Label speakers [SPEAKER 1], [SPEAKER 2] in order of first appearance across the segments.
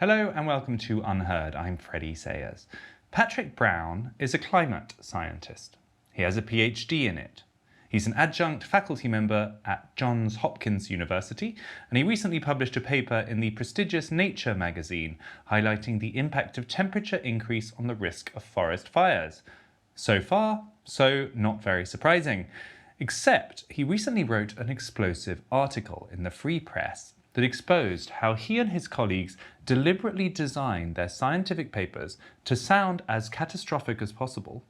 [SPEAKER 1] Hello and welcome to UnHerd. I'm Freddie Sayers. Patrick Brown is a climate scientist. He has a PhD in it. He's an adjunct faculty member at Johns Hopkins University, and he recently published a paper in the prestigious Nature magazine highlighting the impact of temperature increase on the risk of forest fires. So far, so not very surprising. Except he recently wrote an explosive article in the Free Press that exposed how he and his colleagues deliberately designed their scientific papers to sound as catastrophic as possible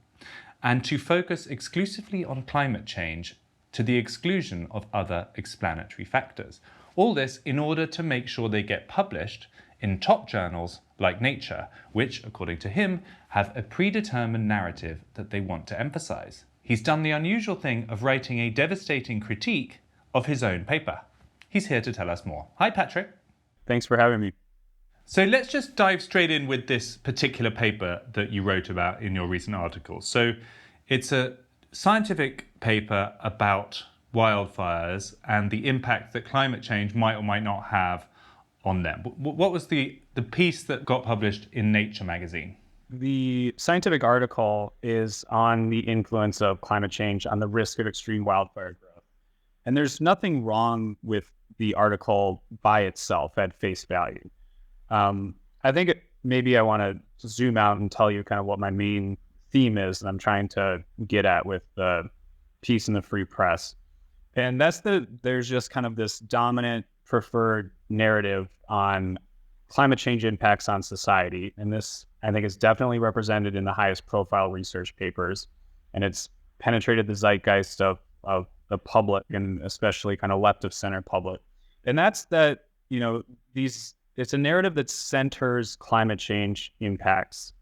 [SPEAKER 1] and to focus exclusively on climate change to the exclusion of other explanatory factors. All this in order to make sure they get published in top journals like Nature, which, according to him, have a predetermined narrative that they want to emphasize. He's done the unusual thing of writing a devastating critique of his own paper. He's here to tell us more. Hi, Patrick.
[SPEAKER 2] Thanks for having me.
[SPEAKER 1] So let's just dive straight in with this particular paper that you wrote about in your recent article. So it's a scientific paper about wildfires and the impact that climate change might or might not have on them. What was the piece that got published in Nature magazine?
[SPEAKER 2] The scientific article is on the influence of climate change on the risk of extreme wildfire growth. And there's nothing wrong with the article by itself at face value. I think maybe I want to zoom out and tell you kind of what my main theme is that I'm trying to get at with the piece in the Free Press. And that's there's just kind of this dominant preferred narrative on climate change impacts on society. And this, I think, is definitely represented in the highest profile research papers. And it's penetrated the zeitgeist of the public, and especially kind of left of center public. And that's that, it's a narrative that centers climate change impacts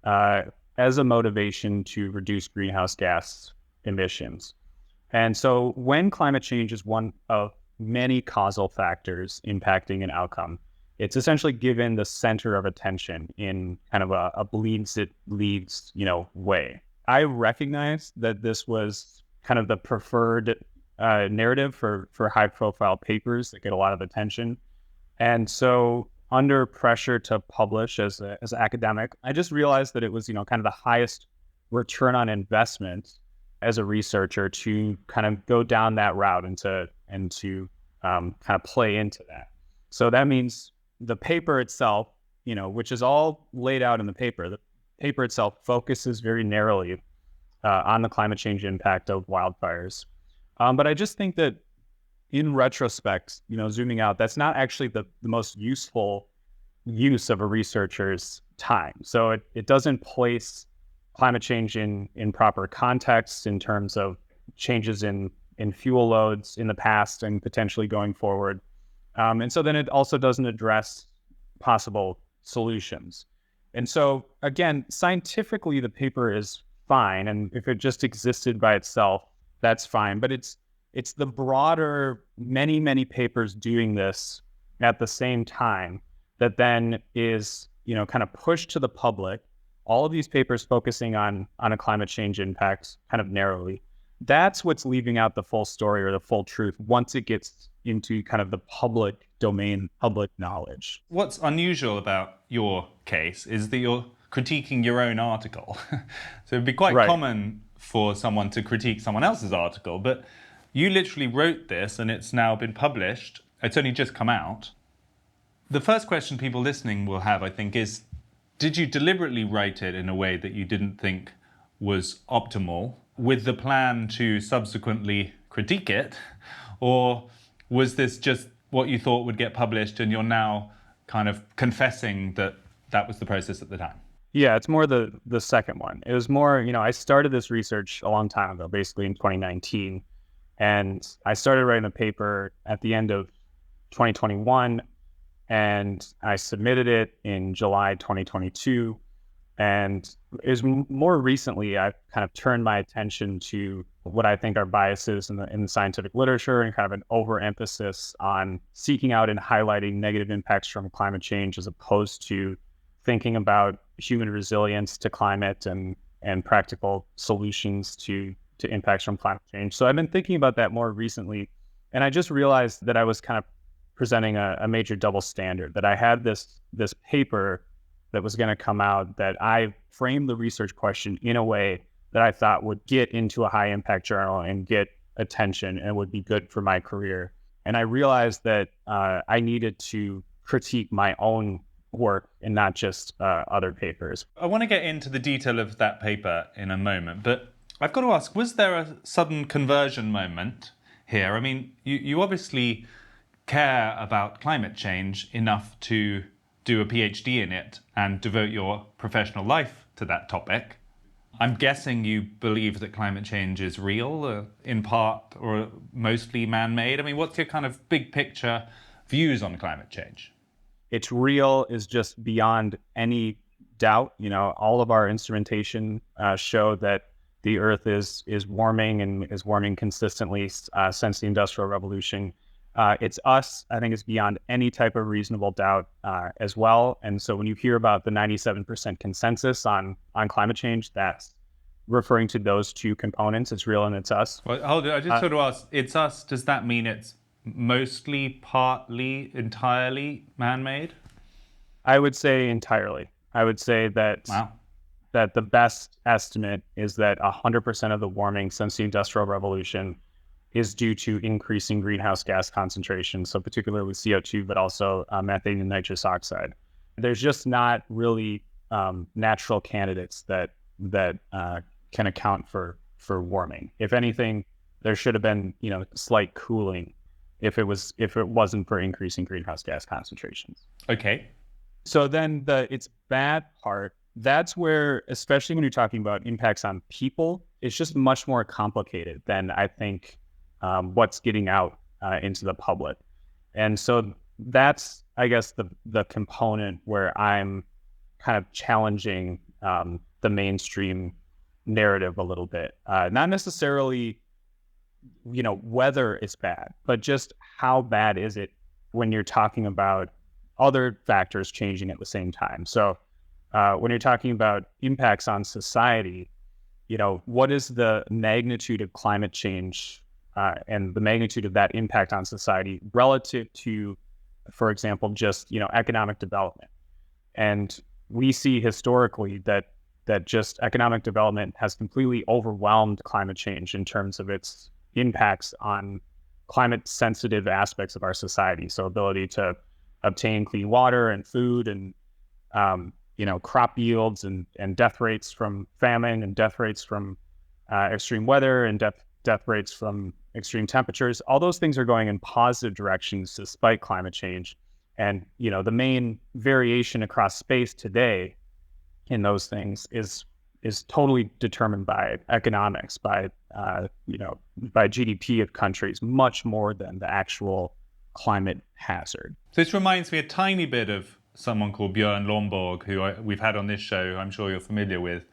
[SPEAKER 2] as a motivation to reduce greenhouse gas emissions. And so when climate change is one of many causal factors impacting an outcome, it's essentially given the center of attention in kind of a bleeds it leads, way. I recognize that this was kind of the preferred narrative for high profile papers that get a lot of attention. And so under pressure to publish as an academic, I just realized that it was, kind of the highest return on investment as a researcher to kind of go down that route and to kind of play into that. So that means the paper itself, which is all laid out in the paper itself focuses very narrowly on the climate change impact of wildfires. But I just think that in retrospect, zooming out, that's not actually the most useful use of a researcher's time. So it doesn't place climate change in proper context in terms of changes in fuel loads in the past and potentially going forward. And so then it also doesn't address possible solutions. And so again, scientifically, the paper is fine. And if it just existed by itself, that's fine. But it's the broader, many, many papers doing this at the same time that then is, kind of pushed to the public. All of these papers focusing on a climate change impact kind of narrowly. That's what's leaving out the full story or the full truth once it gets into kind of the public domain, public knowledge.
[SPEAKER 1] What's unusual about your case is that you're critiquing your own article. So it'd be quite common for someone to critique someone else's article, but you literally wrote this and it's now been published. It's only just come out. The first question people listening will have, I think, is, did you deliberately write it in a way that you didn't think was optimal with the plan to subsequently critique it? Or was this just what you thought would get published and you're now kind of confessing that that was the process at the time?
[SPEAKER 2] Yeah, it's more the second one. It was more, I started this research a long time ago, basically in 2019. And I started writing the paper at the end of 2021, and I submitted it in July 2022. And it was more recently, I've kind of turned my attention to what I think are biases in the scientific literature and kind of an overemphasis on seeking out and highlighting negative impacts from climate change as opposed to thinking about human resilience to climate and practical solutions to impacts from climate change. So I've been thinking about that more recently. And I just realized that I was kind of presenting a major double standard, that I had this paper that was going to come out that I framed the research question in a way that I thought would get into a high impact journal and get attention and would be good for my career. And I realized that I needed to critique my own work and not just other papers.
[SPEAKER 1] I want to get into the detail of that paper in a moment, but I've got to ask, was there a sudden conversion moment here? I mean, you obviously care about climate change enough to do a PhD in it and devote your professional life to that topic. I'm guessing you believe that climate change is real, in part or mostly man-made. I mean, what's your kind of big picture views on climate change?
[SPEAKER 2] It's real is just beyond any doubt. You know, all of our instrumentation show that the Earth is warming and is warming consistently since the Industrial Revolution. It's us. I think it's beyond any type of reasonable doubt as well. And so when you hear about the 97% consensus on climate change, that's referring to those two components. It's real and it's us.
[SPEAKER 1] Well, hold it. I just sort of asked, it's us. Does that mean it's mostly, partly, entirely man-made?
[SPEAKER 2] I would say entirely. I would say that that the best estimate is that 100% of the warming since the Industrial Revolution is due to increasing greenhouse gas concentrations, so particularly with CO2, but also methane and nitrous oxide. There's just not really natural candidates that can account for warming. If anything, there should have been slight cooling if it wasn't for increasing greenhouse gas concentrations.
[SPEAKER 1] Okay.
[SPEAKER 2] So then it's bad part, that's where, especially when you're talking about impacts on people, it's just much more complicated than I think what's getting out into the public. And so that's, I guess, the component where I'm kind of challenging the mainstream narrative a little bit. Not necessarily, whether it's bad, but just how bad is it when you're talking about other factors changing at the same time. So when you're talking about impacts on society, what is the magnitude of climate change and the magnitude of that impact on society relative to, for example, just, economic development. And we see historically that just economic development has completely overwhelmed climate change in terms of its impacts on climate sensitive aspects of our society. So ability to obtain clean water and food and, crop yields and death rates from famine and death rates from extreme weather and death rates from extreme temperatures. All those things are going in positive directions despite climate change. And, the main variation across space today in those things is totally determined by economics, by GDP of countries, much more than the actual climate hazard.
[SPEAKER 1] So this reminds me a tiny bit of someone called Björn Lomborg, who we've had on this show, I'm sure you're familiar with,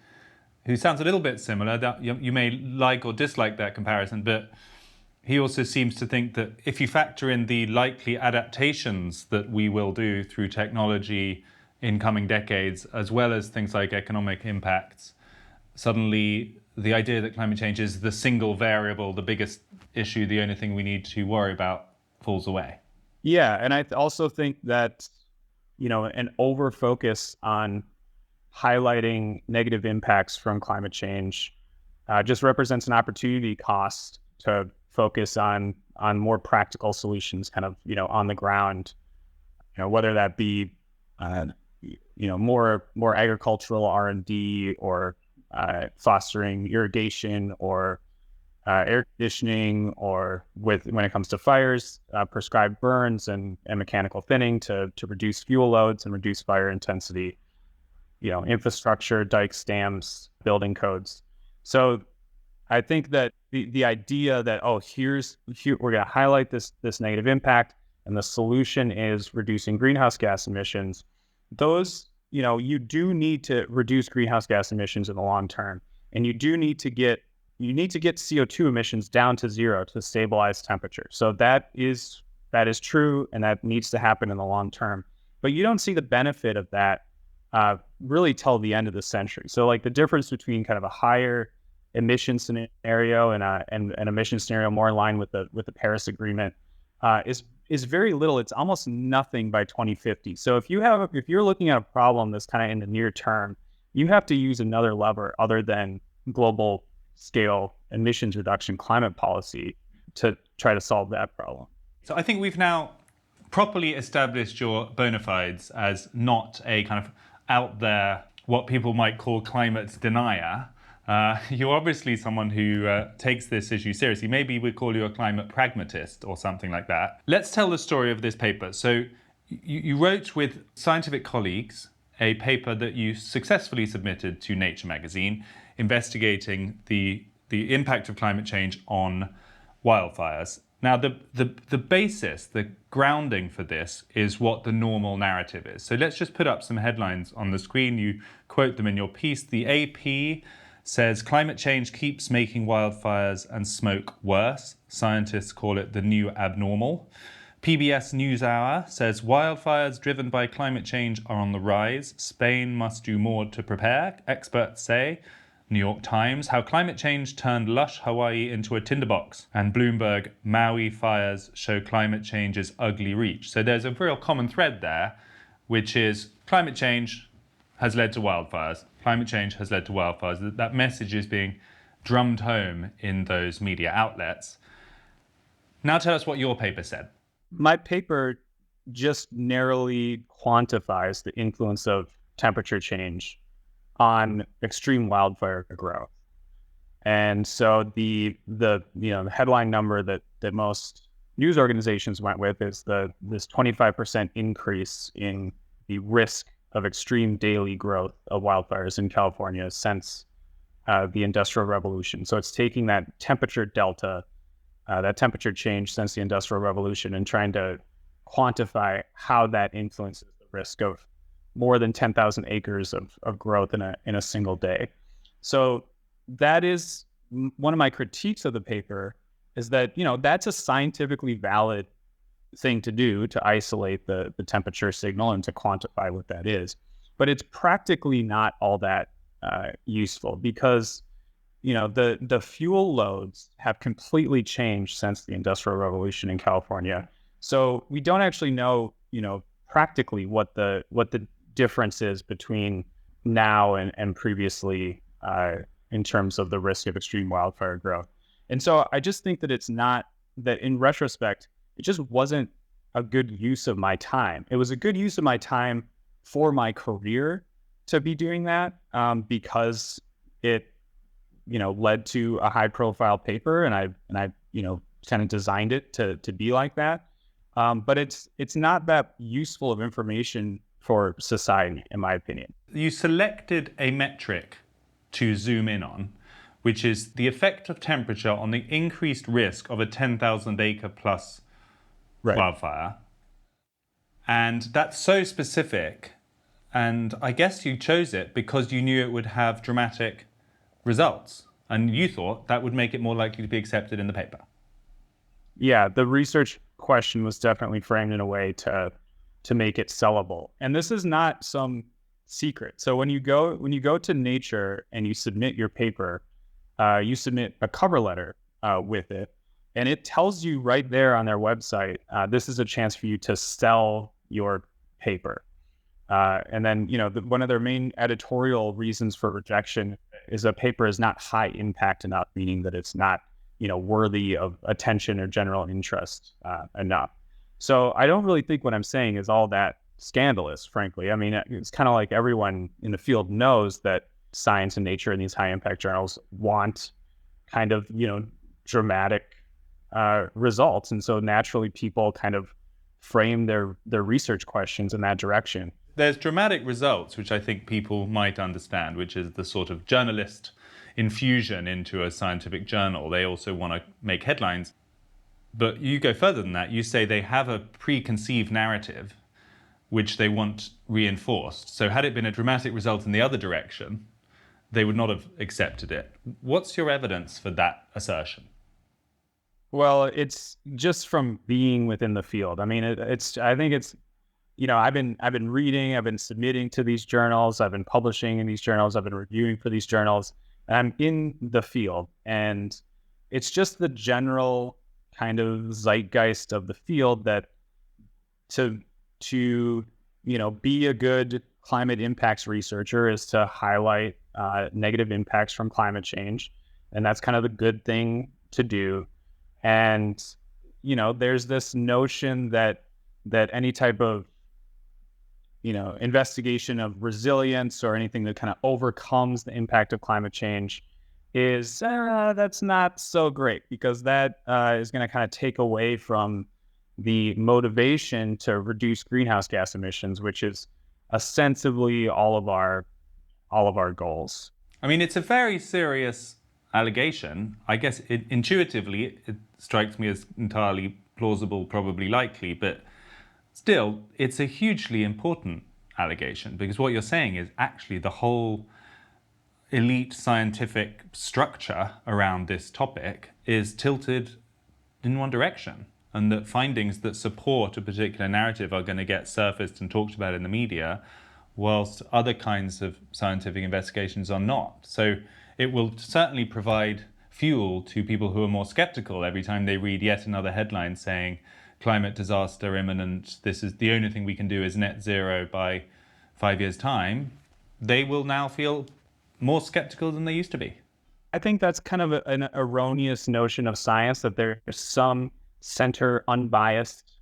[SPEAKER 1] who sounds a little bit similar. That you may like or dislike that comparison, but he also seems to think that if you factor in the likely adaptations that we will do through technology in coming decades, as well as things like economic impacts, suddenly the idea that climate change is the single variable, the biggest issue, the only thing we need to worry about, falls away.
[SPEAKER 2] Yeah, and I also think that, an over focus on highlighting negative impacts from climate change just represents an opportunity cost to focus on more practical solutions, kind of, on the ground, whether that be, more agricultural R&D or fostering irrigation or air conditioning, or when it comes to fires, prescribed burns and mechanical thinning to reduce fuel loads and reduce fire intensity, infrastructure, dikes, dams, building codes. So I think that the idea that, we're going to highlight this negative impact and the solution is reducing greenhouse gas emissions, those, you do need to reduce greenhouse gas emissions in the long term. And you need to get CO2 emissions down to zero to stabilize temperature. So that is true, and that needs to happen in the long term. But you don't see the benefit of that really till the end of the century. So like the difference between kind of a higher emission scenario and an emission scenario more in line with the Paris Agreement is is very little. It's almost nothing by 2050. So if you're looking at a problem that's kind of in the near term, you have to use another lever other than global scale emissions reduction climate policy to try to solve that problem.
[SPEAKER 1] So I think we've now properly established your bona fides as not a kind of out there, what people might call climate denier. You're obviously someone who takes this issue seriously. Maybe we'd call you a climate pragmatist or something like that. Let's tell the story of this paper. So you wrote with scientific colleagues a paper that you successfully submitted to Nature magazine, investigating the impact of climate change on wildfires. Now, the basis, the grounding for this is what the normal narrative is. So let's just put up some headlines on the screen. You quote them in your piece. The AP says, climate change keeps making wildfires and smoke worse. Scientists call it the new abnormal. PBS NewsHour says, wildfires driven by climate change are on the rise. Spain must do more to prepare, experts say. New York Times, how climate change turned lush Hawaii into a tinderbox. And Bloomberg, Maui fires show climate change's ugly reach. So there's a real common thread there, which is climate change has led to wildfires. Climate change has led to wildfires. That message is being drummed home in those media outlets. Now tell us what your paper said.
[SPEAKER 2] My paper just narrowly quantifies the influence of temperature change on extreme wildfire growth. And so the headline number that most news organizations went with is this 25% increase in the risk of extreme daily growth of wildfires in California since the Industrial Revolution. So it's taking that temperature delta, that temperature change since the Industrial Revolution, and trying to quantify how that influences the risk of more than 10,000 acres of growth in a single day. So that is one of my critiques of the paper, is that, that's a scientifically valid thing to do, to isolate the temperature signal and to quantify what that is. But it's practically not all that useful, because the fuel loads have completely changed since the Industrial Revolution in California. So we don't actually know, practically what the difference is between now and previously in terms of the risk of extreme wildfire growth. And so I just think that it's not, that in retrospect, it just wasn't a good use of my time. It was a good use of my time for my career to be doing that, because it, led to a high profile paper, and I kind of designed it to be like that. But it's not that useful of information for society, in my opinion.
[SPEAKER 1] You selected a metric to zoom in on, which is the effect of temperature on the increased risk of a 10,000 acre plus wildfire. And that's so specific. And I guess you chose it because you knew it would have dramatic results. And you thought that would make it more likely to be accepted in the paper.
[SPEAKER 2] Yeah, the research question was definitely framed in a way to make it sellable. And this is not some secret. So when you go to Nature and you submit your paper, you submit a cover letter with it, and it tells you right there on their website, this is a chance for you to sell your paper. And then, one of their main editorial reasons for rejection is a paper is not high impact enough, meaning that it's not, worthy of attention or general interest enough. So I don't really think what I'm saying is all that scandalous, frankly. I mean, it's kind of like everyone in the field knows that Science and Nature and these high impact journals want kind of, dramatic results. And so naturally people kind of frame their research questions in that direction.
[SPEAKER 1] There's dramatic results, which I think people might understand, which is the sort of journalist infusion into a scientific journal. They also want to make headlines. But you go further than that. You say they have a preconceived narrative which they want reinforced. So had it been a dramatic result in the other direction, they would not have accepted it. What's your evidence for that assertion?
[SPEAKER 2] Well, it's just from being within the field. I mean, I think it's, I've been reading, I've been submitting to these journals, I've been publishing in these journals, I've been reviewing for these journals, and I'm in the field. And it's just the general kind of zeitgeist of the field that to be a good climate impacts researcher is to highlight negative impacts from climate change, and that's kind of the good thing to do. And there's this notion that any type of investigation of resilience or anything that kind of overcomes the impact of climate change is that's not so great, because that is going to kind of take away from the motivation to reduce greenhouse gas emissions, which is ostensibly all of our goals.
[SPEAKER 1] I mean, it's a very serious allegation. I guess intuitively, it strikes me as entirely plausible, probably likely, but still, it's a hugely important allegation, because what you're saying is actually the whole elite scientific structure around this topic is tilted in one direction, and that findings that support a particular narrative are going to get surfaced and talked about in the media, whilst other kinds of scientific investigations are not. So it will certainly provide fuel to people who are more skeptical every time they read yet another headline saying climate disaster imminent, this is the only thing we can do is net zero by 5 years' time. They will now feel more skeptical than they used to be.
[SPEAKER 2] I think that's kind of an erroneous notion of science, that there's some center unbiased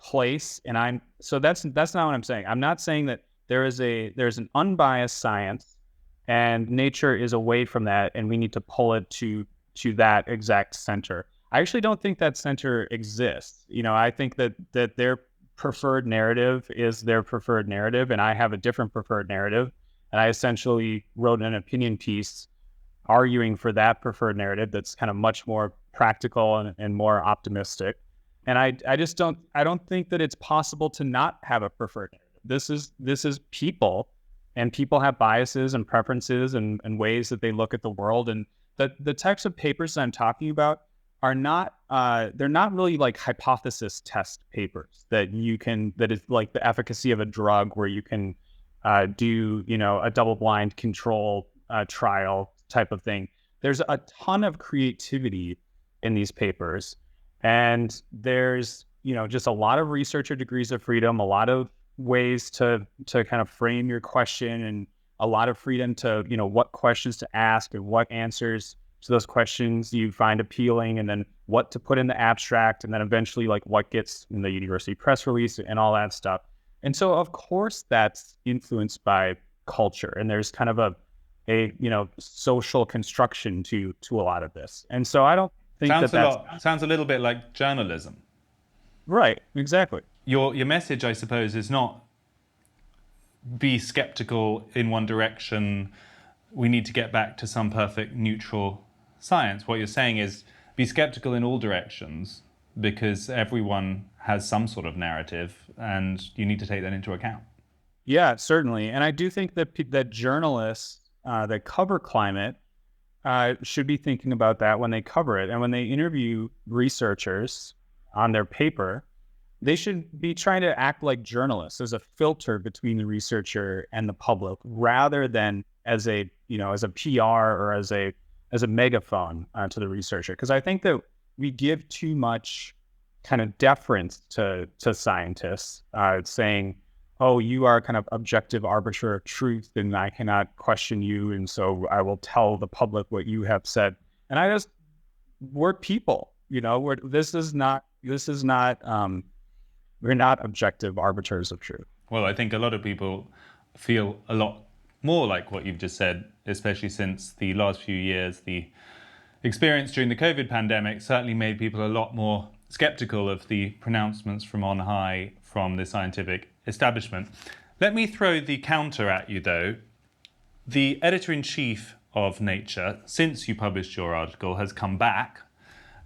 [SPEAKER 2] place, and that's not what I'm saying. I'm not saying that there's an unbiased science and nature is away from that and we need to pull it to that exact center. I actually don't think that center exists. I think that their preferred narrative is their preferred narrative, and I have a different preferred narrative. And I essentially wrote an opinion piece arguing for that preferred narrative that's kind of much more practical and more optimistic. And I don't think that it's possible to not have a preferred narrative. This is people, and people have biases and preferences and ways that they look at the world. And the types of papers that I'm talking about are not they're not really like hypothesis test papers that is like the efficacy of a drug, where you can do a double-blind control trial type of thing. There's a ton of creativity in these papers, and there's just a lot of researcher degrees of freedom, a lot of ways to kind of frame your question, and a lot of freedom to what questions to ask and what answers to those questions you find appealing, and then what to put in the abstract, and then eventually like what gets in the university press release and all that stuff. And so of course that's influenced by culture, and there's kind of a social construction to a lot of this. And so I don't think
[SPEAKER 1] sounds a little bit like journalism.
[SPEAKER 2] Right, exactly.
[SPEAKER 1] Your message, I suppose, is not be skeptical in one direction, we need to get back to some perfect neutral science. What you're saying is be skeptical in all directions, because everyone has some sort of narrative and you need to take that into account.
[SPEAKER 2] Yeah, certainly. And I do think that journalists that cover climate should be thinking about that when they cover it. And when they interview researchers on their paper, they should be trying to act like journalists, as a filter between the researcher and the public, rather than as a PR or as a megaphone to the researcher. Because I think that we give too much kind of deference to scientists, saying, oh, you are kind of objective arbiter of truth and I cannot question you, and so I will tell the public what you have said. And we're people, we're not objective arbiters of truth.
[SPEAKER 1] Well, I think a lot of people feel a lot more like what you've just said, especially since the last few years. The experience during the COVID pandemic certainly made people a lot more skeptical of the pronouncements from on high from the scientific establishment. Let me throw the counter at you, though. The editor-in-chief of Nature, since you published your article, has come back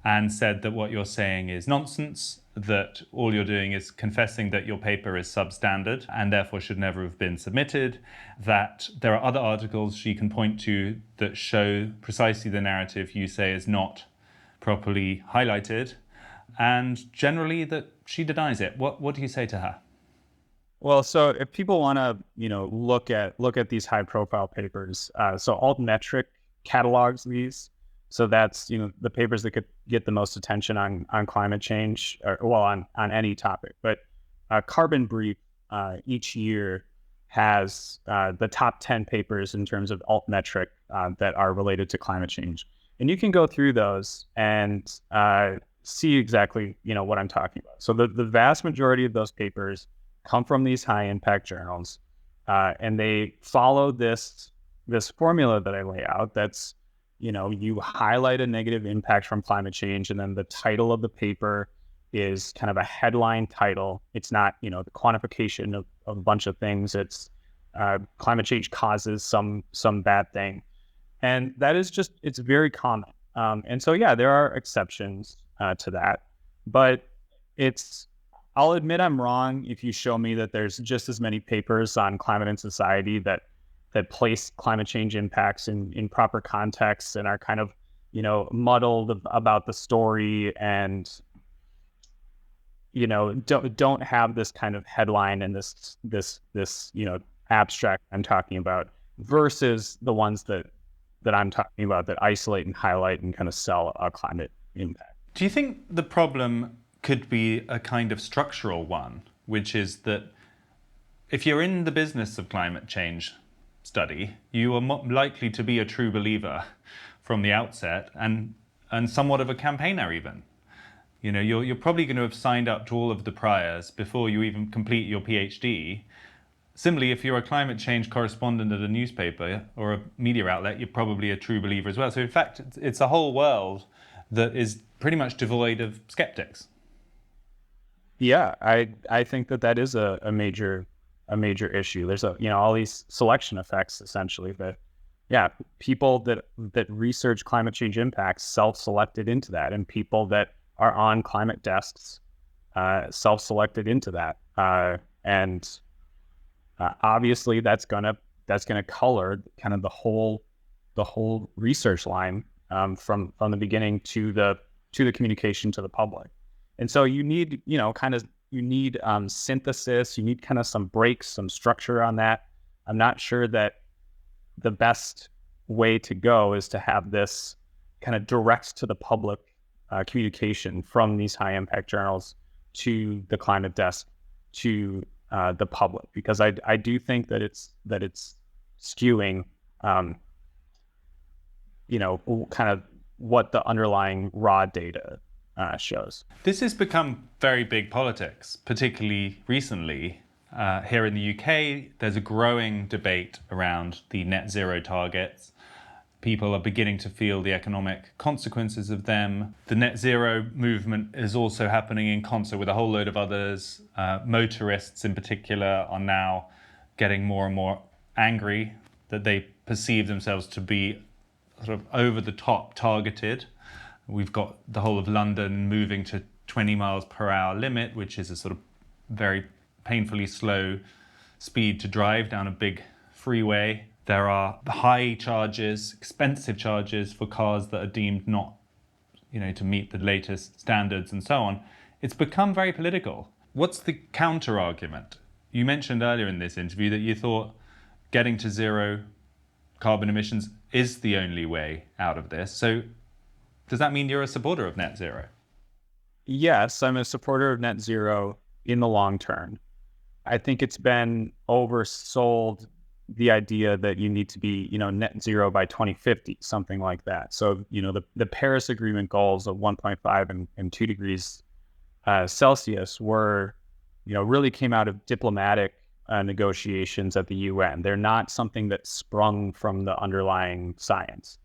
[SPEAKER 1] and said that what you're saying is nonsense, that all you're doing is confessing that your paper is substandard and therefore should never have been submitted, that there are other articles she can point to that show precisely the narrative you say is not properly highlighted, and generally that she denies it. What do you say to her?
[SPEAKER 2] Well, so if people want to, look at these high-profile papers, so Altmetric catalogs these. So that's, the papers that could get the most attention on climate change, or on any topic. But Carbon Brief each year has the top 10 papers in terms of altmetric that are related to climate change. And you can go through those and see exactly, what I'm talking about. So the vast majority of those papers come from these high impact journals, and they follow this formula that I lay out. That's, you highlight a negative impact from climate change, and then the title of the paper is kind of a headline title. It's not, the quantification of a bunch of things. It's climate change causes some bad thing. And that is just, it's very common. And so, yeah, there are exceptions to that, but I'll admit I'm wrong if you show me that there's just as many papers on climate and society that place climate change impacts in proper context and are kind of, muddled about the story, and, don't have this kind of headline and this abstract I'm talking about, versus the ones that I'm talking about that isolate and highlight and kind of sell a climate impact.
[SPEAKER 1] Do you think the problem could be a kind of structural one, which is that if you're in the business of climate change study, you are more likely to be a true believer from the outset, and somewhat of a campaigner even. You're probably going to have signed up to all of the priors before you even complete your PhD. Similarly, if you're a climate change correspondent at a newspaper or a media outlet, you're probably a true believer as well. So in fact, it's a whole world that is pretty much devoid of skeptics.
[SPEAKER 2] Yeah, I think that is a major issue. There's all these selection effects essentially, but yeah, people that research climate change impacts self-selected into that, and people that are on climate desks self-selected into that, and obviously that's gonna color kind of the whole research line from the beginning to the communication to the public. And so you need synthesis, you need kind of some breaks, some structure on that. I'm not sure that the best way to go is to have this kind of direct to the public communication from these high impact journals to the climate desk to the public, because I do think that it's skewing kind of what the underlying raw data shows.
[SPEAKER 1] This has become very big politics, particularly recently. Here in the UK, there's a growing debate around the net zero targets. People are beginning to feel the economic consequences of them. The net zero movement is also happening in concert with a whole load of others. Motorists in particular are now getting more and more angry that they perceive themselves to be sort of over the top targeted. We've got the whole of London moving to 20 miles per hour limit, which is a sort of very painfully slow speed to drive down a big freeway. There are high charges, expensive charges for cars that are deemed not, to meet the latest standards and so on. It's become very political. What's the counter argument? You mentioned earlier in this interview that you thought getting to zero carbon emissions is the only way out of this. So does that mean you're a supporter of net zero?
[SPEAKER 2] Yes, I'm a supporter of net zero in the long term. I think it's been oversold, the idea that you need to be, net zero by 2050, something like that. So, the Paris Agreement goals of 1.5 and 2 degrees Celsius were, really came out of diplomatic negotiations at the UN. They're not something that sprung from the underlying science.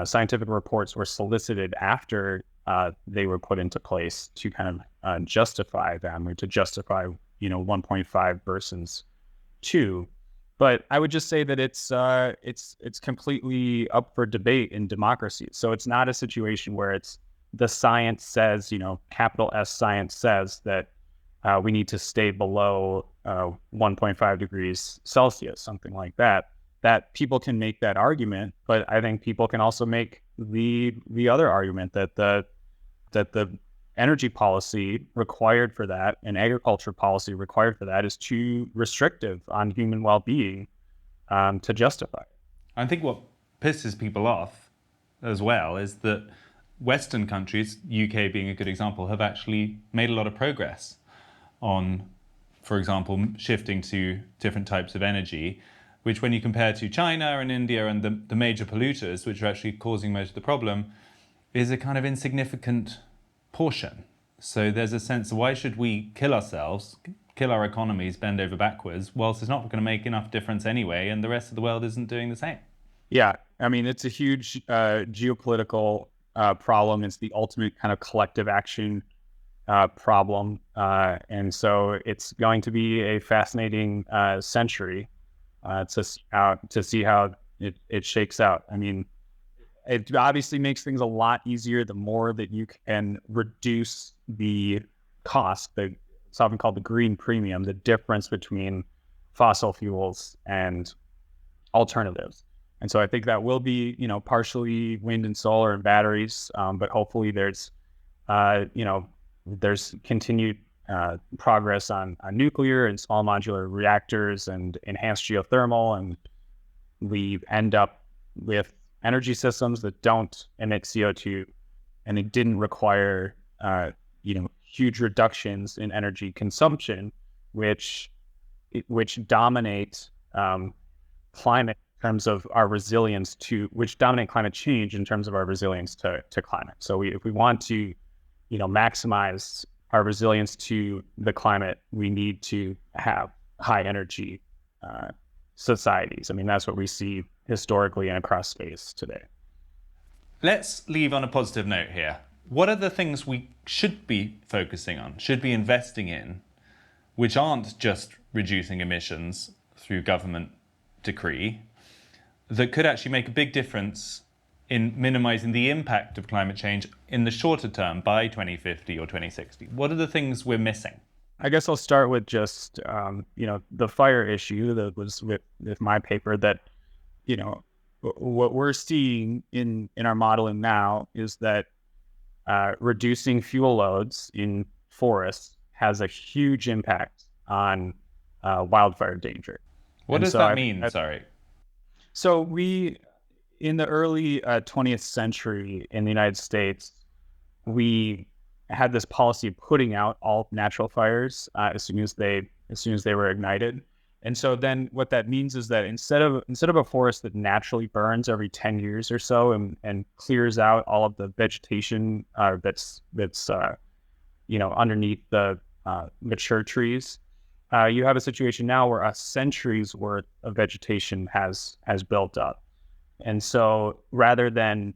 [SPEAKER 2] Scientific reports were solicited after they were put into place to kind of justify them, or to justify 1.5 versus 2. But I would just say that it's completely up for debate in democracy. So it's not a situation where it's the science says, capital S science says that we need to stay below 1.5 degrees Celsius, something like that. That people can make that argument, but I think people can also make the other argument that the energy policy required for that and agriculture policy required for that is too restrictive on human well-being to justify.
[SPEAKER 1] I think what pisses people off as well is that Western countries, UK being a good example, have actually made a lot of progress on, for example, shifting to different types of energy, which when you compare to China and India and the major polluters, which are actually causing most of the problem, is a kind of insignificant portion. So there's a sense of why should we kill ourselves, kill our economies, bend over backwards, whilst it's not going to make enough difference anyway, and the rest of the world isn't doing the same.
[SPEAKER 2] Yeah, I mean, it's a huge geopolitical problem. It's the ultimate kind of collective action problem. And so it's going to be a fascinating century to see how it shakes out. I mean, it obviously makes things a lot easier the more that you can reduce the cost. It's often called the green premium, the difference between fossil fuels and alternatives. And so I think that will be, partially wind and solar and batteries, but hopefully there's continued progress on nuclear and small modular reactors and enhanced geothermal, and we end up with energy systems that don't emit CO2, and it didn't require huge reductions in energy consumption, which dominate climate in terms of our resilience which dominate climate change in terms of our resilience to climate. So if we want to maximize our resilience to the climate, we need to have high energy societies. I mean, that's what we see historically and across space today.
[SPEAKER 1] Let's leave on a positive note here. What are the things we should be focusing on, should be investing in, which aren't just reducing emissions through government decree, that could actually make a big difference in minimizing the impact of climate change in the shorter term by 2050 or 2060? What are the things we're missing?
[SPEAKER 2] I guess I'll start with just, the fire issue that was with my paper that, what we're seeing in our modeling now is that reducing fuel loads in forests has a huge impact on wildfire danger.
[SPEAKER 1] What does that mean? Sorry.
[SPEAKER 2] So in the early 20th century in the United States, we had this policy of putting out all natural fires as soon as they were ignited. And so then what that means is that instead of a forest that naturally burns every 10 years or so and clears out all of the vegetation that's underneath the mature trees, you have a situation now where a century's worth of vegetation has built up. And so rather than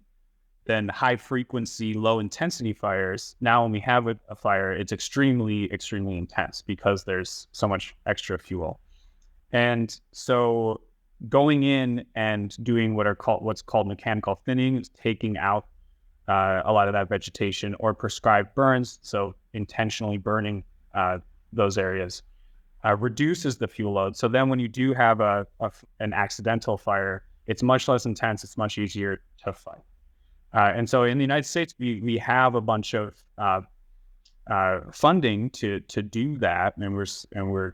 [SPEAKER 2] high frequency, low intensity fires, now when we have a fire, it's extremely, extremely intense because there's so much extra fuel. And so going in and doing what's called mechanical thinning is taking out a lot of that vegetation, or prescribed burns, so intentionally burning those areas, reduces the fuel load. So then when you do have an accidental fire, it's much less intense, it's much easier to fight. And so in the United States, we have a bunch of funding to do that, and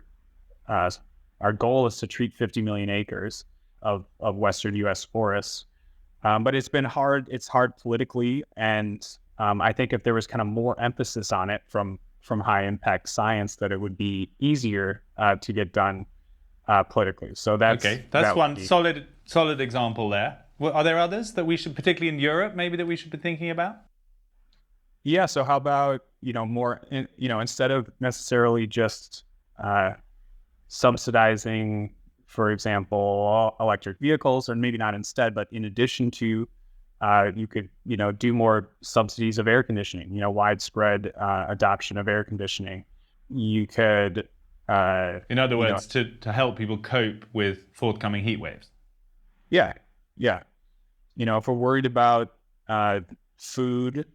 [SPEAKER 2] our goal is to treat 50 million acres of Western U.S. forests. But it's been hard. It's hard politically, and I think if there was kind of more emphasis on it from high impact science, that it would be easier to get done politically. So that's
[SPEAKER 1] one solid example there. Are there others that we should, particularly in Europe, maybe that we should be thinking about?
[SPEAKER 2] Yeah. So how about more? Instead of necessarily just subsidizing, for example, electric vehicles, or maybe not instead, but in addition to, you could, do more subsidies of air conditioning, widespread adoption of air conditioning. You could,
[SPEAKER 1] in other words, to help people cope with forthcoming heat waves.
[SPEAKER 2] Yeah. If we're worried about food,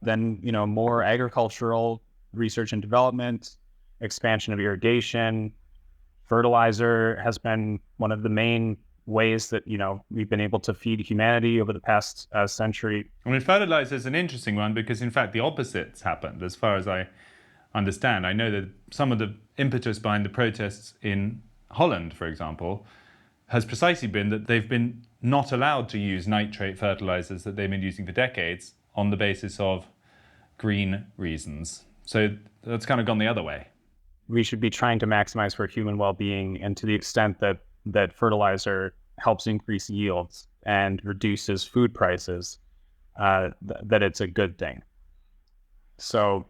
[SPEAKER 2] then, more agricultural research and development, expansion of irrigation. Fertilizer has been one of the main ways that, we've been able to feed humanity over the past century.
[SPEAKER 1] I mean, fertilizer is an interesting one because, in fact, the opposite's happened, as far as I understand. I know that some of the impetus behind the protests in Holland, for example, has precisely been that they've been not allowed to use nitrate fertilizers that they've been using for decades on the basis of green reasons. So that's kind of gone the other way.
[SPEAKER 2] We should be trying to maximize for human well-being, and to the extent that fertilizer helps increase yields and reduces food prices, that it's a good thing. So,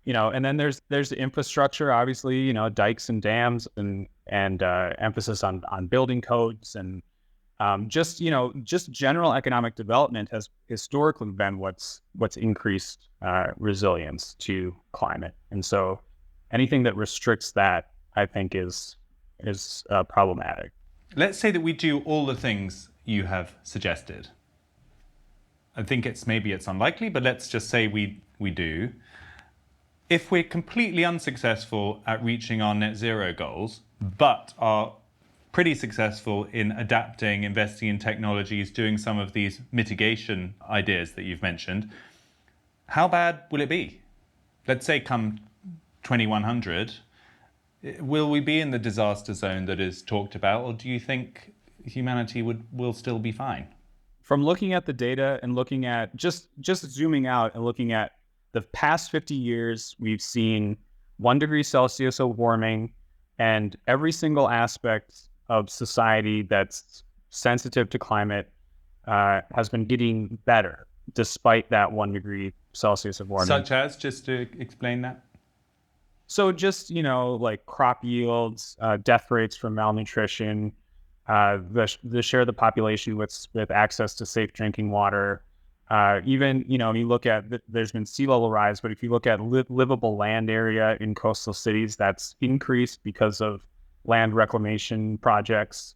[SPEAKER 2] and then there's the infrastructure, obviously, dikes and dams and emphasis on building codes, and just general economic development has historically been what's increased resilience to climate. And so anything that restricts that, I think, is problematic.
[SPEAKER 1] Let's say that we do all the things you have suggested. I think maybe it's unlikely, but let's just say we do. If we're completely unsuccessful at reaching our net zero goals, but are pretty successful in adapting, investing in technologies, doing some of these mitigation ideas that you've mentioned, how bad will it be? Let's say come 2100, will we be in the disaster zone that is talked about, or do you think humanity will still be fine?
[SPEAKER 2] From looking at the data and looking at just zooming out and looking at the past 50 years, we've seen 1 degree Celsius of warming, and every single aspect of society that's sensitive to climate has been getting better despite that 1 degree Celsius of warming.
[SPEAKER 1] Such as, just to explain that?
[SPEAKER 2] So just, like crop yields, death rates from malnutrition, the share of the population with access to safe drinking water. Even, you look at, there's been sea level rise, but if you look at livable land area in coastal cities, that's increased because of land reclamation projects.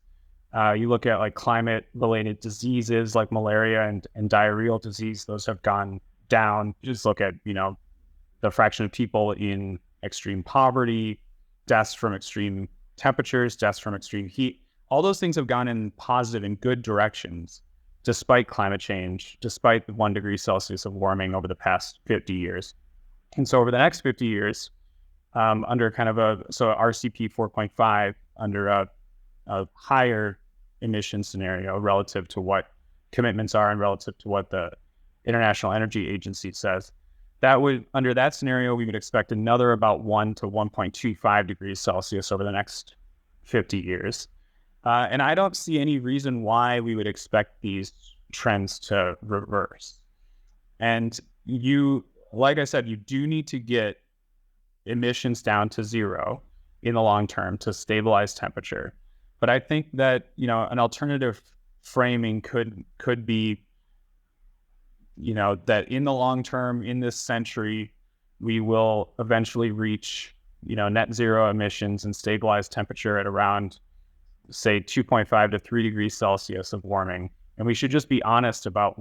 [SPEAKER 2] You look at like climate related diseases like malaria and diarrheal disease, those have gone down. Just look at, the fraction of people in extreme poverty, deaths from extreme temperatures, deaths from extreme heat. All those things have gone in positive and good directions, despite climate change, despite the 1 degree Celsius of warming over the past 50 years. And so over the next 50 years, under kind of RCP 4.5, under a higher emission scenario relative to what commitments are and relative to what the International Energy Agency says, under that scenario, we would expect another about 1 to 1.25 degrees Celsius over the next 50 years. And I don't see any reason why we would expect these trends to reverse. And like I said, you do need to get emissions down to zero in the long term to stabilize temperature. But I think that, an alternative framing could be, that in the long term, in this century, we will eventually reach, net zero emissions and stabilize temperature at around, say, 2.5 to 3 degrees Celsius of warming. And we should just be honest about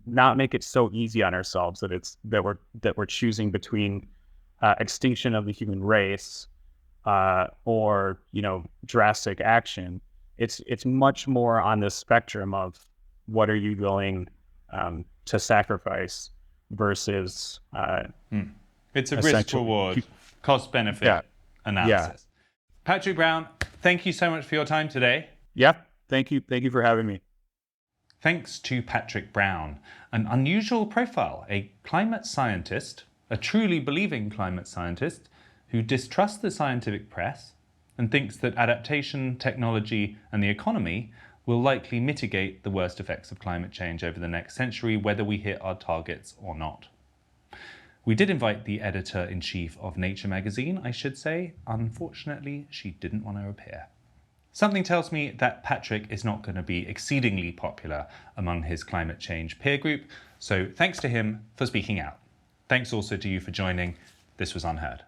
[SPEAKER 2] not make it so easy on ourselves that we're choosing between extinction of the human race or drastic action. It's much more on the spectrum of what are you willing to sacrifice versus
[SPEAKER 1] it's a risk reward, cost benefit analysis. Patrick Brown, thank you so much for your time today.
[SPEAKER 2] Yeah, thank you for having me.
[SPEAKER 1] Thanks to Patrick Brown, an unusual profile, a climate scientist, a truly believing climate scientist who distrusts the scientific press and thinks that adaptation, technology, and the economy will likely mitigate the worst effects of climate change over the next century, whether we hit our targets or not. We did invite the editor-in-chief of Nature magazine, I should say. Unfortunately, she didn't want to appear. Something tells me that Patrick is not going to be exceedingly popular among his climate change peer group, so thanks to him for speaking out. Thanks also to you for joining. This was UnHerd.